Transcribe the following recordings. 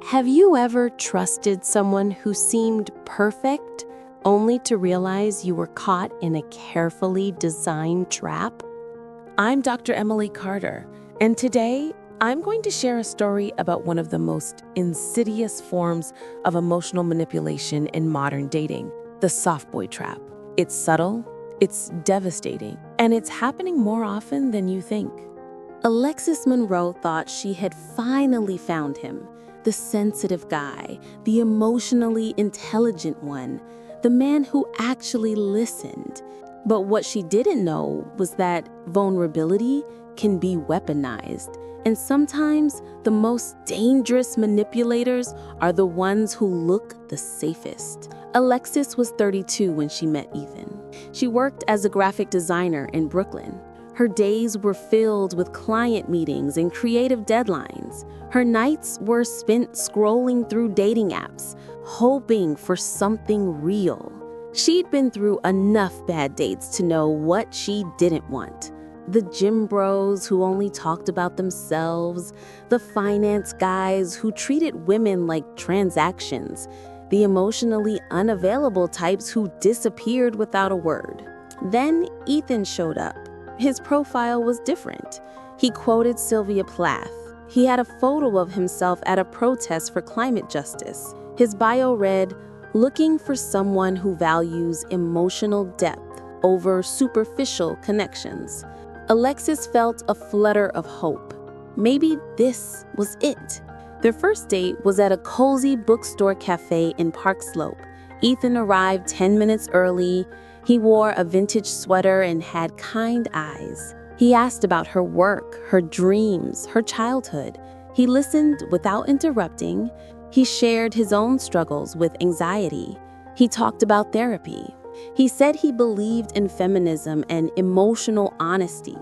Have you ever trusted someone who seemed perfect, only to realize you were caught in a carefully designed trap? I'm Dr. Emily Carter, and today I'm going to share a story about one of the most insidious forms of emotional manipulation in modern dating, the Softboy Trap. It's subtle, it's devastating, and it's happening more often than you think. Alexis Monroe thought she had finally found him, the sensitive guy, the emotionally intelligent one, the man who actually listened. But what she didn't know was that vulnerability can be weaponized, and sometimes the most dangerous manipulators are the ones who look the safest. Alexis was 32 when she met Ethan. She worked as a graphic designer in Brooklyn. Her days were filled with client meetings and creative deadlines. Her nights were spent scrolling through dating apps, hoping for something real. She'd been through enough bad dates to know what she didn't want. The gym bros who only talked about themselves, the finance guys who treated women like transactions, the emotionally unavailable types who disappeared without a word. Then Ethan showed up. His profile was different. He quoted Sylvia Plath. He had a photo of himself at a protest for climate justice. His bio read, "Looking for someone who values emotional depth over superficial connections." Alexis felt a flutter of hope. Maybe this was it. Their first date was at a cozy bookstore cafe in Park Slope. Ethan arrived 10 minutes early. He wore a vintage sweater and had kind eyes. He asked about her work, her dreams, her childhood. He listened without interrupting. He shared his own struggles with anxiety. He talked about therapy. He said he believed in feminism and emotional honesty.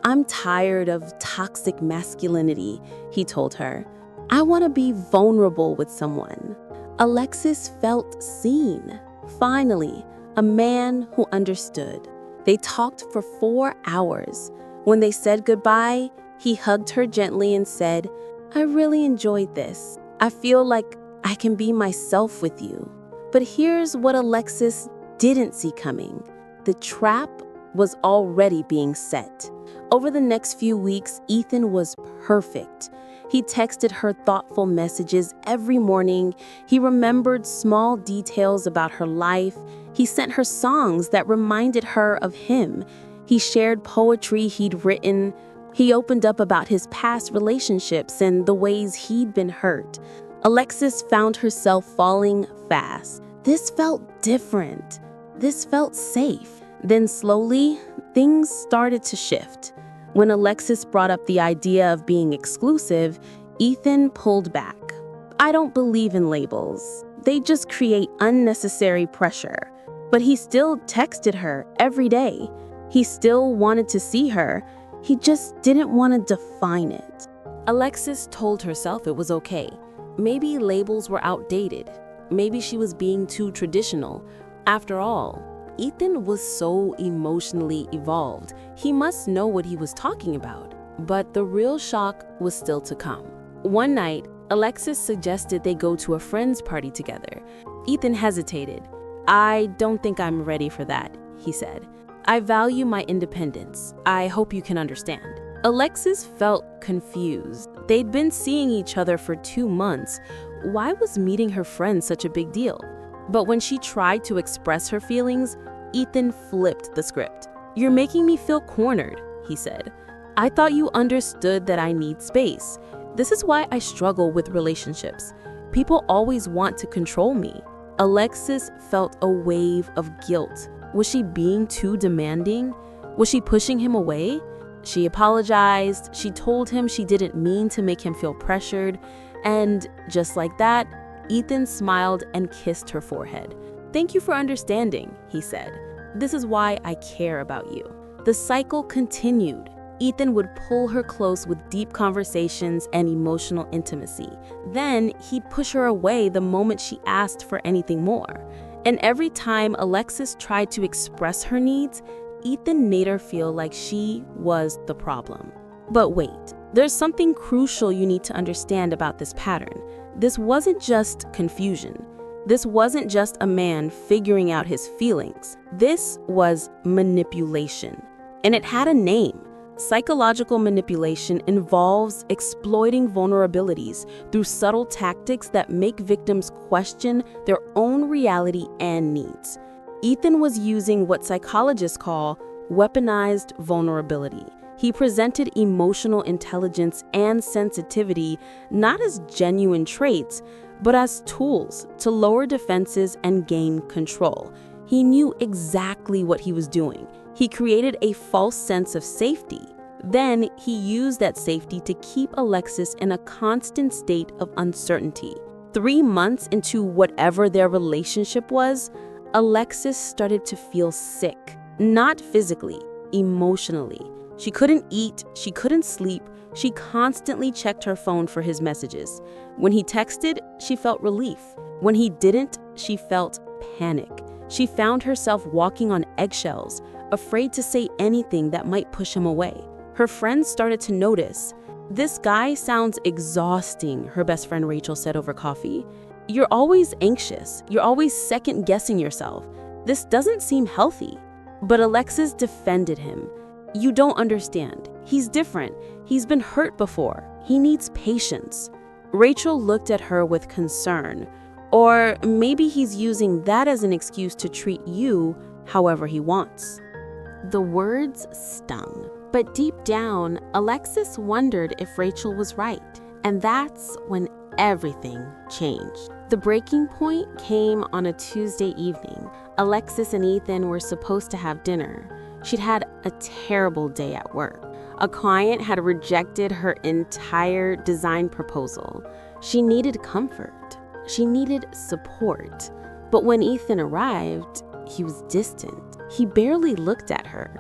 "I'm tired of toxic masculinity," he told her. "I want to be vulnerable with someone." Alexis felt seen. Finally, a man who understood. They talked for 4 hours. When they said goodbye, he hugged her gently and said, "I really enjoyed this. I feel like I can be myself with you." But here's what Alexis didn't see coming. The trap was already being set. Over the next few weeks, Ethan was perfect. He texted her thoughtful messages every morning. He remembered small details about her life. He sent her songs that reminded her of him. He shared poetry he'd written. He opened up about his past relationships and the ways he'd been hurt. Alexis found herself falling fast. This felt different. This felt safe. Then slowly, things started to shift. When Alexis brought up the idea of being exclusive, Ethan pulled back. "I don't believe in labels. They just create unnecessary pressure." But he still texted her every day. He still wanted to see her. He just didn't want to define it. Alexis told herself it was okay. Maybe labels were outdated. Maybe she was being too traditional. After all, Ethan was so emotionally evolved. He must know what he was talking about. But the real shock was still to come. One night, Alexis suggested they go to a friend's party together. Ethan hesitated. "I don't think I'm ready for that," he said. "I value my independence. I hope you can understand." Alexis felt confused. They'd been seeing each other for 2 months. Why was meeting her friend such a big deal? But when she tried to express her feelings, Ethan flipped the script. "You're making me feel cornered," he said. "I thought you understood that I need space. This is why I struggle with relationships. People always want to control me." Alexis felt a wave of guilt. Was she being too demanding? Was she pushing him away? She apologized. She told him she didn't mean to make him feel pressured. And just like that, Ethan smiled and kissed her forehead. "Thank you for understanding," he said. "This is why I care about you." The cycle continued. Ethan would pull her close with deep conversations and emotional intimacy. Then he'd push her away the moment she asked for anything more. And every time Alexis tried to express her needs, Ethan made her feel like she was the problem. But wait, there's something crucial you need to understand about this pattern. this wasn't just confusion. This wasn't just a man figuring out his feelings. This was manipulation. And it had a name. Psychological manipulation involves exploiting vulnerabilities through subtle tactics that make victims question their own reality and needs. Ethan was using what psychologists call weaponized vulnerability. He presented emotional intelligence and sensitivity not as genuine traits, but as tools to lower defenses and gain control. He knew exactly what he was doing. He created a false sense of safety. Then he used that safety to keep Alexis in a constant state of uncertainty. 3 months into whatever their relationship was, Alexis started to feel sick. Not physically, emotionally. She couldn't eat, she couldn't sleep, she constantly checked her phone for his messages. When he texted, she felt relief. When he didn't, she felt panic. She found herself walking on eggshells, afraid to say anything that might push him away. Her friends started to notice. "This guy sounds exhausting," her best friend Rachel said over coffee. "You're always anxious. You're always second-guessing yourself. This doesn't seem healthy." But Alexis defended him. "You don't understand. He's different. He's been hurt before. He needs patience." Rachel looked at her with concern. "Or maybe he's using that as an excuse to treat you however he wants." The words stung. But deep down, Alexis wondered if Rachel was right. And that's when everything changed. The breaking point came on a Tuesday evening. Alexis and Ethan were supposed to have dinner. She'd had a terrible day at work. A client had rejected her entire design proposal. She needed comfort. She needed support. But when Ethan arrived, he was distant. He barely looked at her.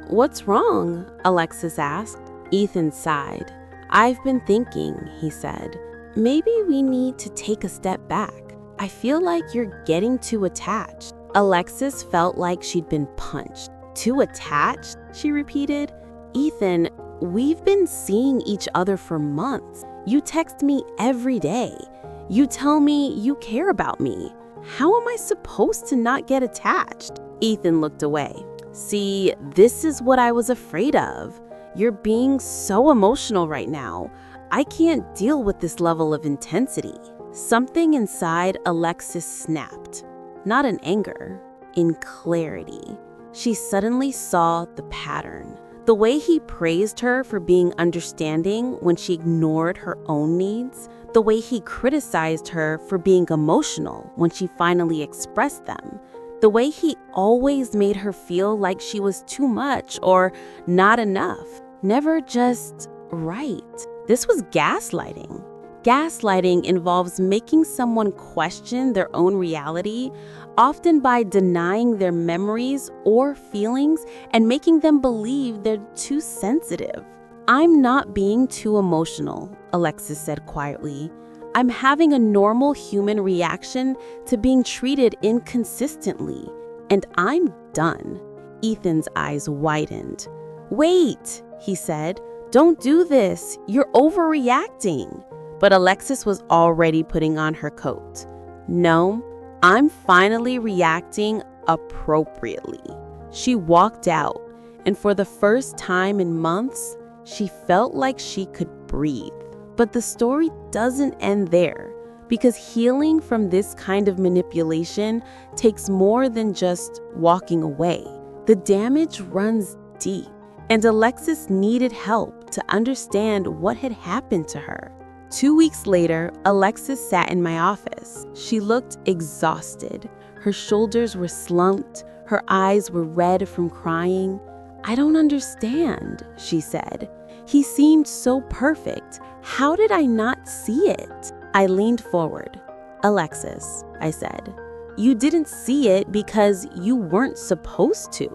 "What's wrong?" Alexis asked. Ethan sighed. "I've been thinking," he said. "Maybe we need to take a step back. I feel like you're getting too attached." Alexis felt like she'd been punched. "Too attached?" she repeated. "Ethan, we've been seeing each other for months. You text me every day. You tell me you care about me. How am I supposed to not get attached?" Ethan looked away. "See, this is what I was afraid of. You're being so emotional right now. I can't deal with this level of intensity." Something inside Alexis snapped. Not in anger, in clarity. She suddenly saw the pattern. The way he praised her for being understanding when she ignored her own needs. The way he criticized her for being emotional when she finally expressed them. The way he always made her feel like she was too much or not enough. Never just right. This was gaslighting. Gaslighting involves making someone question their own reality, often by denying their memories or feelings and making them believe they're too sensitive. "I'm not being too emotional," Alexis said quietly. "I'm having a normal human reaction to being treated inconsistently, and I'm done." Ethan's eyes widened. "Wait," he said. "Don't do this. You're overreacting." But Alexis was already putting on her coat. "No, I'm finally reacting appropriately." She walked out, and for the first time in months, she felt like she could breathe. But the story doesn't end there, because healing from this kind of manipulation takes more than just walking away. The damage runs deep, and Alexis needed help to understand what had happened to her. 2 weeks later, Alexis sat in my office. She looked exhausted. Her shoulders were slumped. Her eyes were red from crying. "I don't understand," she said. "He seemed so perfect. How did I not see it?" I leaned forward. "Alexis," I said, "you didn't see it because you weren't supposed to."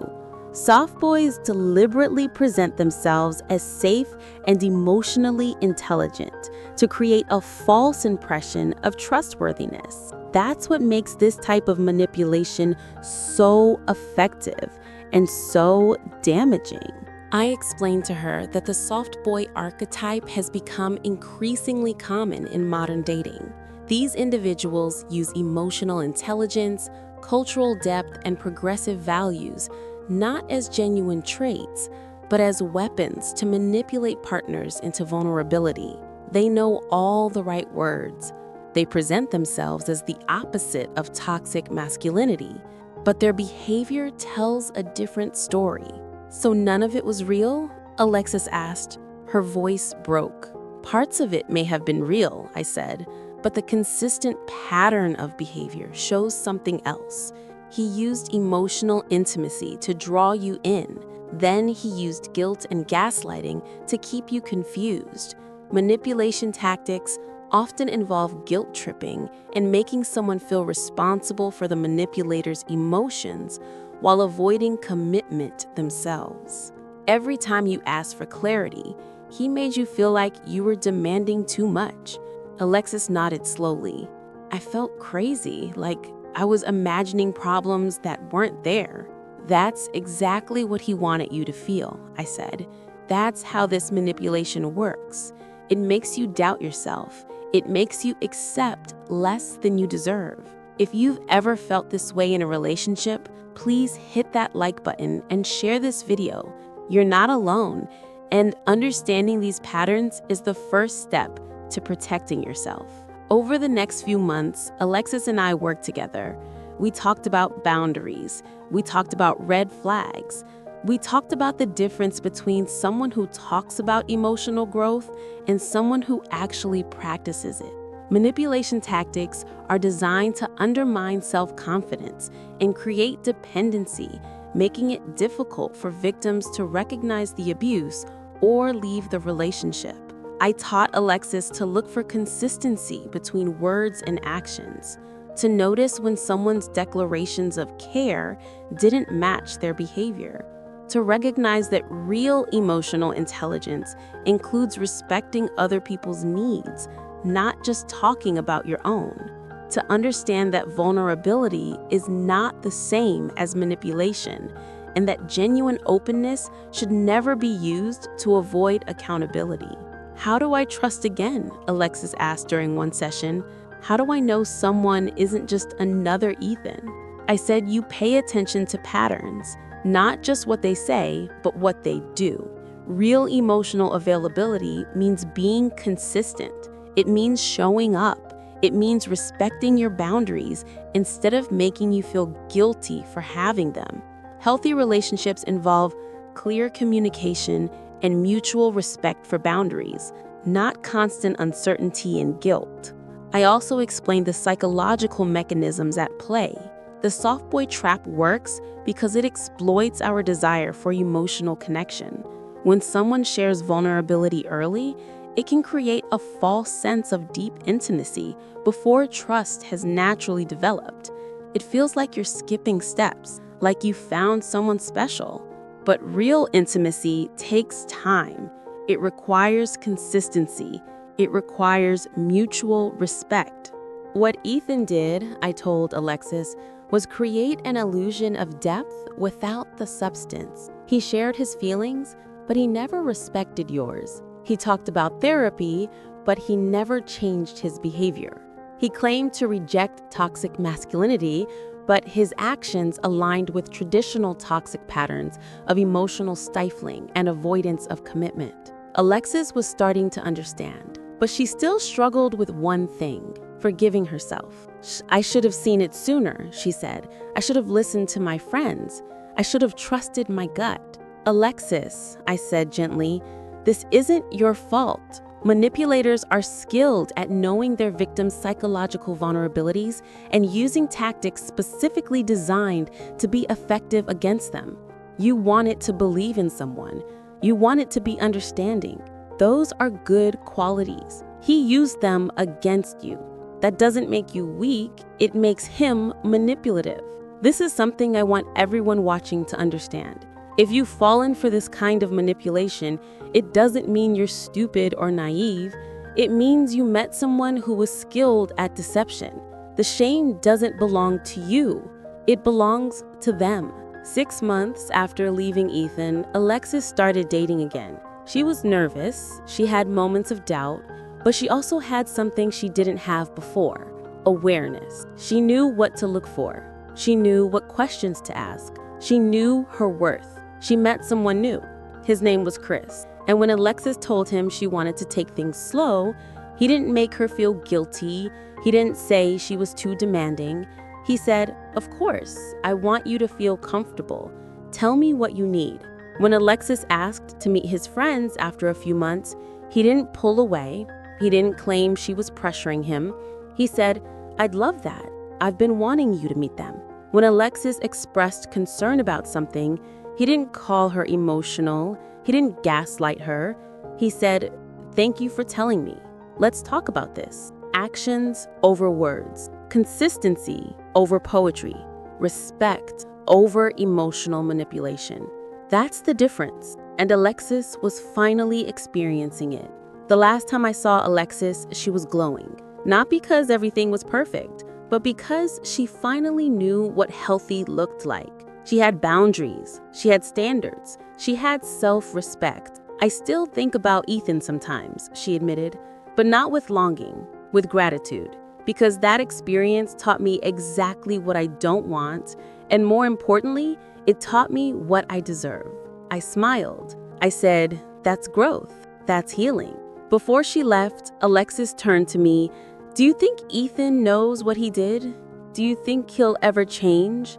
Soft boys deliberately present themselves as safe and emotionally intelligent to create a false impression of trustworthiness. That's what makes this type of manipulation so effective and so damaging. I explained to her that the soft boy archetype has become increasingly common in modern dating. These individuals use emotional intelligence, cultural depth, and progressive values not as genuine traits, but as weapons to manipulate partners into vulnerability. They know all the right words. They present themselves as the opposite of toxic masculinity, but their behavior tells a different story. "So none of it was real?" Alexis asked. Her voice broke. "Parts of it may have been real," I said, "but the consistent pattern of behavior shows something else. He used emotional intimacy to draw you in. Then he used guilt and gaslighting to keep you confused. Manipulation tactics often involve guilt tripping and making someone feel responsible for the manipulator's emotions while avoiding commitment themselves. Every time you asked for clarity, he made you feel like you were demanding too much." Alexis nodded slowly. "I felt crazy, like I was imagining problems that weren't there." "That's exactly what he wanted you to feel," I said. "That's how this manipulation works. It makes you doubt yourself. It makes you accept less than you deserve." If you've ever felt this way in a relationship, please hit that like button and share this video. You're not alone, and understanding these patterns is the first step to protecting yourself. Over the next few months, Alexis and I worked together. We talked about boundaries. We talked about red flags. We talked about the difference between someone who talks about emotional growth and someone who actually practices it. Manipulation tactics are designed to undermine self-confidence and create dependency, making it difficult for victims to recognize the abuse or leave the relationship. I taught Alexis to look for consistency between words and actions, to notice when someone's declarations of care didn't match their behavior, to recognize that real emotional intelligence includes respecting other people's needs, not just talking about your own, to understand that vulnerability is not the same as manipulation, and that genuine openness should never be used to avoid accountability. "How do I trust again?" Alexis asked during one session. "How do I know someone isn't just another Ethan?" I said, "You pay attention to patterns, not just what they say, but what they do." Real emotional availability means being consistent. It means showing up. It means respecting your boundaries instead of making you feel guilty for having them. Healthy relationships involve clear communication and mutual respect for boundaries, not constant uncertainty and guilt. I also explained the psychological mechanisms at play. The Softboy Trap works because it exploits our desire for emotional connection. When someone shares vulnerability early, it can create a false sense of deep intimacy before trust has naturally developed. It feels like you're skipping steps, like you found someone special. But real intimacy takes time. It requires consistency. It requires mutual respect. What Ethan did, I told Alexis, was create an illusion of depth without the substance. He shared his feelings, but he never respected yours. He talked about therapy, but he never changed his behavior. He claimed to reject toxic masculinity, but his actions aligned with traditional toxic patterns of emotional stifling and avoidance of commitment. Alexis was starting to understand, but she still struggled with one thing: forgiving herself. "I should have seen it sooner," she said. "I should have listened to my friends. I should have trusted my gut." "Alexis," I said gently, "this isn't your fault. Manipulators are skilled at knowing their victims' psychological vulnerabilities and using tactics specifically designed to be effective against them. You wanted to believe in someone. You wanted to be understanding. Those are good qualities. He used them against you. That doesn't make you weak, it makes him manipulative." This is something I want everyone watching to understand. If you've fallen for this kind of manipulation, it doesn't mean you're stupid or naive. It means you met someone who was skilled at deception. The shame doesn't belong to you. It belongs to them. 6 months after leaving Ethan, Alexis started dating again. She was nervous, she had moments of doubt, But she also had something she didn't have before: awareness. She knew what to look for. She knew what questions to ask. She knew her worth. She met someone new. His name was Chris. And when Alexis told him she wanted to take things slow, he didn't make her feel guilty. He didn't say she was too demanding. He said, "Of course, I want you to feel comfortable. Tell me what you need." When Alexis asked to meet his friends after a few months, he didn't pull away. He didn't claim she was pressuring him. He said, "I'd love that. I've been wanting you to meet them." When Alexis expressed concern about something, he didn't call her emotional. He didn't gaslight her. He said, "Thank you for telling me. Let's talk about this." Actions over words. Consistency over poetry. Respect over emotional manipulation. That's the difference. And Alexis was finally experiencing it. The last time I saw Alexis, she was glowing. Not because everything was perfect, but because she finally knew what healthy looked like. She had boundaries. She had standards. She had self-respect. "I still think about Ethan sometimes," she admitted, "but not with longing, with gratitude, because that experience taught me exactly what I don't want, and more importantly, it taught me what I deserve." I smiled. I said, "That's growth. That's healing." Before she left, Alexis turned to me. "Do you think Ethan knows what he did? Do you think he'll ever change?"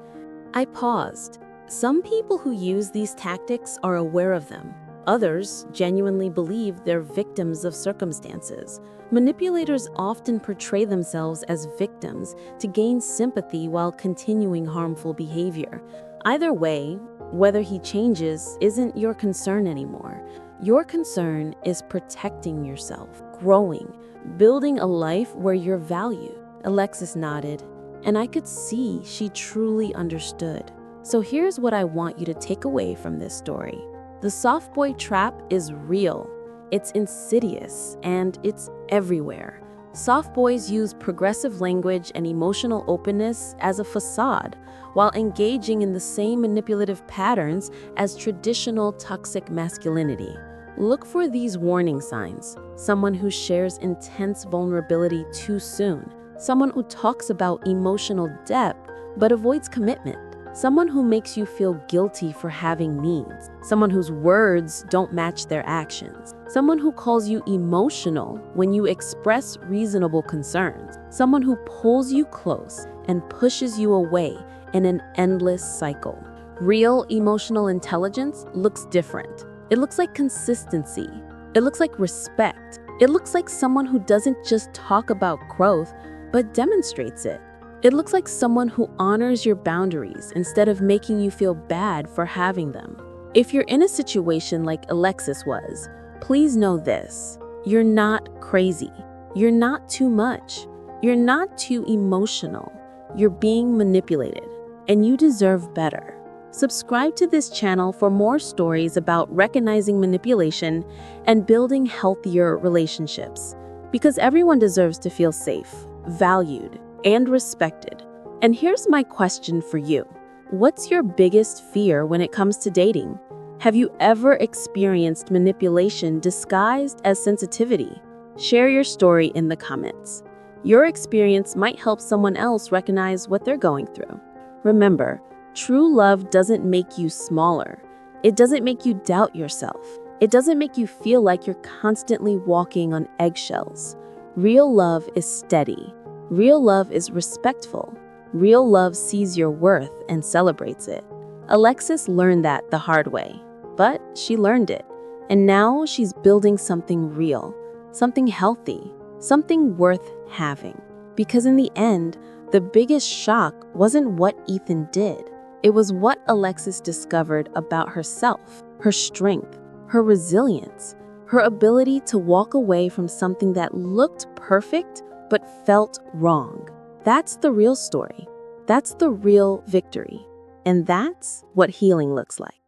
I paused. Some people who use these tactics are aware of them. Others genuinely believe they're victims of circumstances. Manipulators often portray themselves as victims to gain sympathy while continuing harmful behavior. Either way, whether he changes isn't your concern anymore. Your concern is protecting yourself, growing, building a life where you're valued. Alexis nodded, and I could see she truly understood. So here's what I want you to take away from this story. The Softboy Trap is real. It's insidious, and it's everywhere. Softboys use progressive language and emotional openness as a facade, while engaging in the same manipulative patterns as traditional toxic masculinity. Look for these warning signs: someone who shares intense vulnerability too soon, someone who talks about emotional depth but avoids commitment, someone who makes you feel guilty for having needs, someone whose words don't match their actions, someone who calls you emotional when you express reasonable concerns, someone who pulls you close and pushes you away in an endless cycle. Real emotional intelligence looks different. It looks like consistency. It looks like respect. It looks like someone who doesn't just talk about growth, but demonstrates it. It looks like someone who honors your boundaries instead of making you feel bad for having them. If you're in a situation like Alexis was, please know this: you're not crazy. You're not too much. You're not too emotional. You're being manipulated, and you deserve better. Subscribe to this channel for more stories about recognizing manipulation and building healthier relationships, because everyone deserves to feel safe, valued, and respected. And here's my question for you. What's your biggest fear when it comes to dating? Have you ever experienced manipulation disguised as sensitivity? Share your story in the comments. Your experience might help someone else recognize what they're going through. Remember, true love doesn't make you smaller. It doesn't make you doubt yourself. It doesn't make you feel like you're constantly walking on eggshells. Real love is steady. Real love is respectful. Real love sees your worth and celebrates it. Alexis learned that the hard way, but she learned it. And now she's building something real, something healthy, something worth having. Because in the end, the biggest shock wasn't what Ethan did. It was what Alexis discovered about herself, her strength, her resilience, her ability to walk away from something that looked perfect but felt wrong. That's the real story. That's the real victory. And that's what healing looks like.